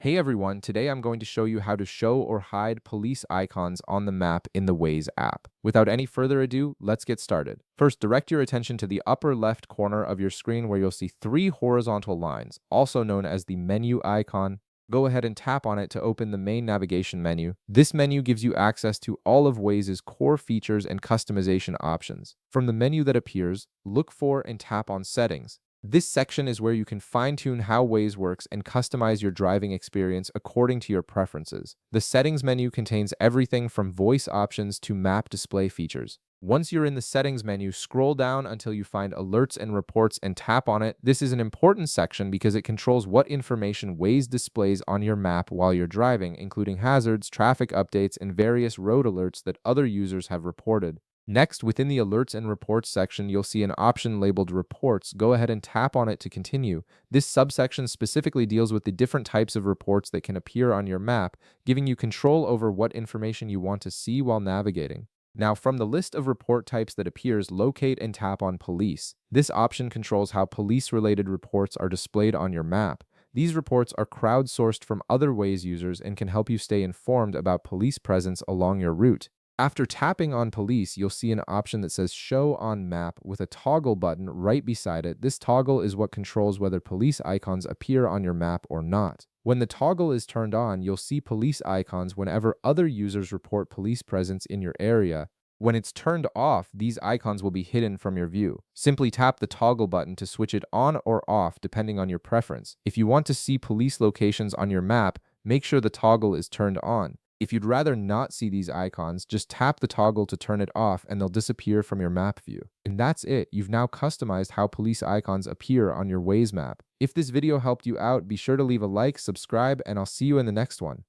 Hey everyone, today I'm going to show you how to show or hide police icons on the map in the Waze app. Without any further ado, let's get started. First, direct your attention to the upper left corner of your screen where you'll see three horizontal lines, also known as the menu icon. Go ahead and tap on it to open the main navigation menu. This menu gives you access to all of Waze's core features and customization options. From the menu that appears, look for and tap on Settings. This section is where you can fine-tune how Waze works and customize your driving experience according to your preferences. The settings menu contains everything from voice options to map display features. Once you're in the settings menu, scroll down until you find alerts and reports and tap on it. This is an important section because it controls what information Waze displays on your map while you're driving, including hazards, traffic updates, and various road alerts that other users have reported. Next, within the Alerts and Reports section, you'll see an option labeled Reports. Go ahead and tap on it to continue. This subsection specifically deals with the different types of reports that can appear on your map, giving you control over what information you want to see while navigating. Now, from the list of report types that appears, locate and tap on Police. This option controls how police-related reports are displayed on your map. These reports are crowdsourced from other Waze users and can help you stay informed about police presence along your route. After tapping on Police, you'll see an option that says Show on Map with a toggle button right beside it. This toggle is what controls whether police icons appear on your map or not. When the toggle is turned on, you'll see police icons whenever other users report police presence in your area. When it's turned off, these icons will be hidden from your view. Simply tap the toggle button to switch it on or off depending on your preference. If you want to see police locations on your map, make sure the toggle is turned on. If you'd rather not see these icons, just tap the toggle to turn it off and they'll disappear from your map view. And that's it. You've now customized how police icons appear on your Waze map. If this video helped you out, be sure to leave a like, subscribe, and I'll see you in the next one.